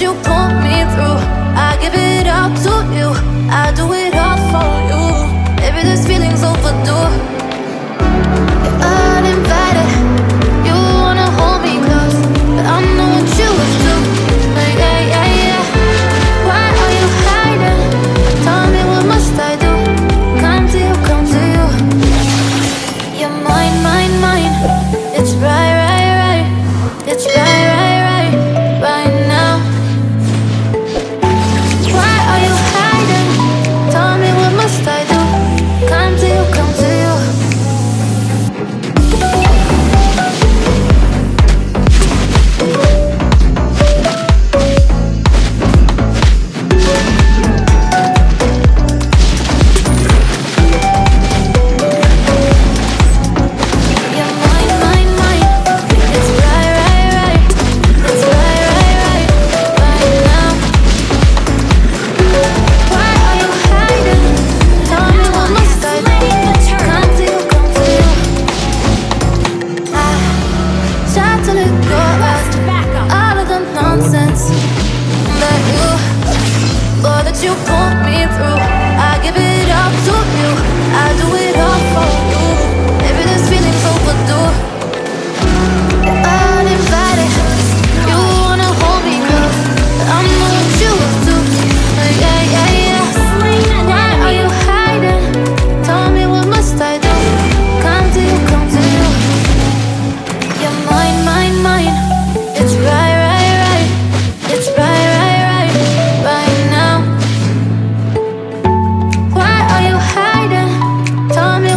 you pull me through. I give it up to you, I do it all for you. Maybe this feeling's overdue. You're uninvited, you wanna hold me close, but I know what you would do. Yeah, yeah, yeah. Why are you hiding? Tell me what must I do? Come to you, come to you. You're mine, mine, mine. It's right, right, right. It's right, right, right, right now. Why are you hiding? Tell me what must I do? Come to you, come to you. You're mine, mine, mine. It's right, right, right. It's right, right, right, right now. Why are you hiding? Tell me what must I do? Come to you, come to you. I tried to let go of all of the nonsense that you pulled me through. I give it up to you, I do it all for you. Maybe this feeling's overdue. You're uninvited, you wanna hold me close, but I know what you would do. Yeah, yeah, yeah. Why are you hiding? Tell me what must I do? Come to you, come to you. You're mine, mine, mine. It's right, right, right. It's right, right, right, right now. Why are you hiding? Tell me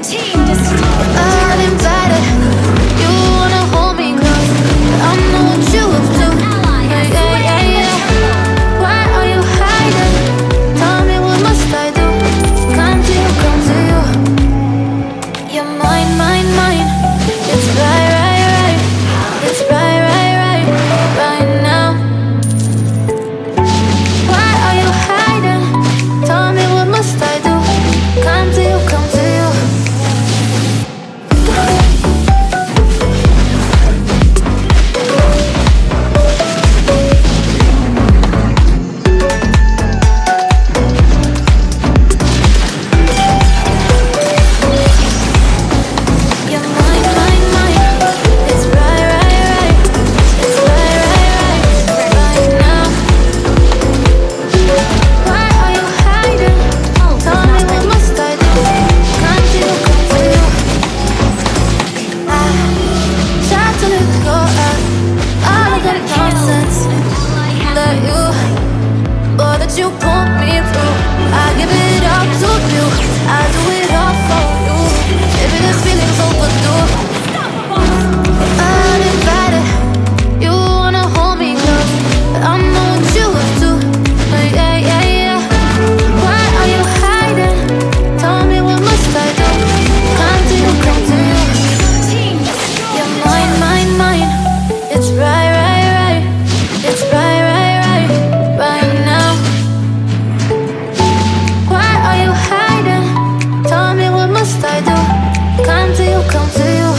Uninvited, you wanna hold me close, but I know what you up to. Why are you hiding? Tell me what must I do? Come to you, come to you. You're mine, mine, mine. It's right, right, right. It's right, right, right, right now. Why are you hiding? Tell me what must I do? Come to you, come to you. You're mine, mine, mine. It's right, right, right. It's right, right, right, right now. Why are you hiding? Tell me what must I do? Come to you, come to you. I try to let go of all of the nonsense that you, or that you put me through. I give it up to you. I do it all for you. Maybe this feeling's overdue. Uninvited, you wanna hold me close, but I know what you up to. Why are you hiding? Tell me what must I do? Come to you, come to you. You're mine, mine, mine. It's right, right, right. It's right, right, right, right now. Why are you hiding? Tell me what must I do? Come to you, come to you.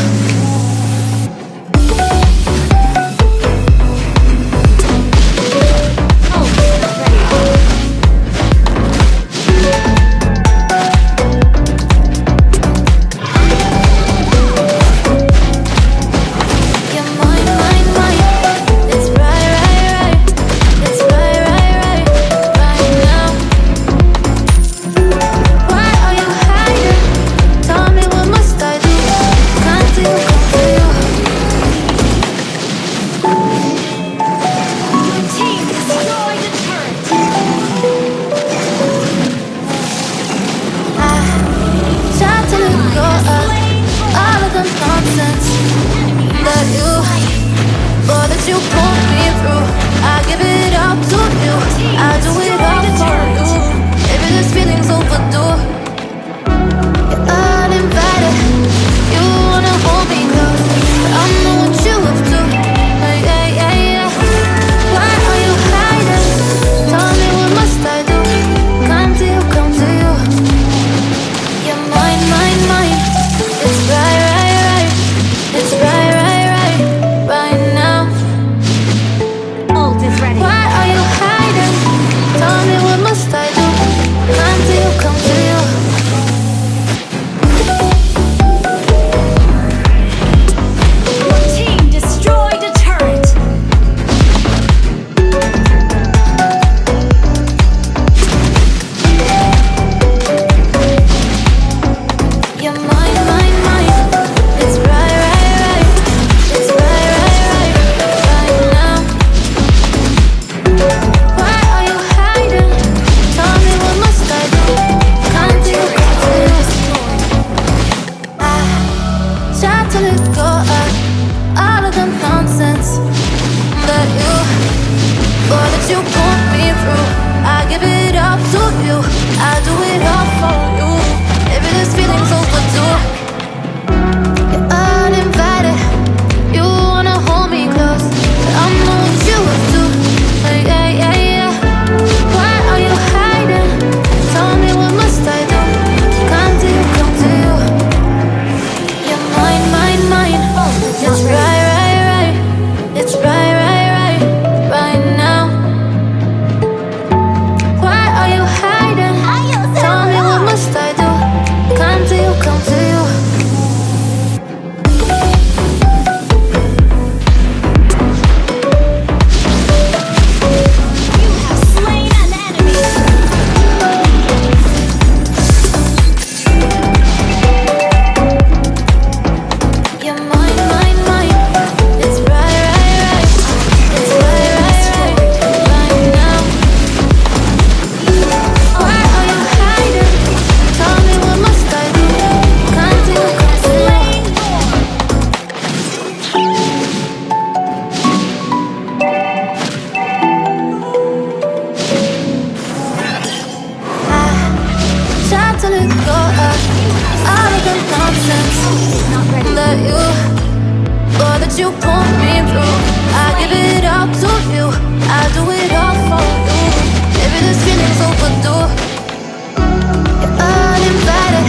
You're mine, mine, mine. It's right, right, right. It's right, right, right, right now. Why are you hiding? Tell me what must I do? Come to you, come to you. I try to let go of all of the nonsense that you, or that you put me through. I give it up to you. I do it all for you. Maybe this feeling's overdue. You're uninvited, you wanna hold me close, but I know what you up to. Why are you hiding? Tell me what must I do? Come to you, come to you. You're mine, mine, mine. It's right, right, right. It's right, right, right, right now. Why are you hiding? Tell me what must I at you, all that you put me through. I give it up to you, I do it all for you. Maybe this feeling's overdue. You're uninvited,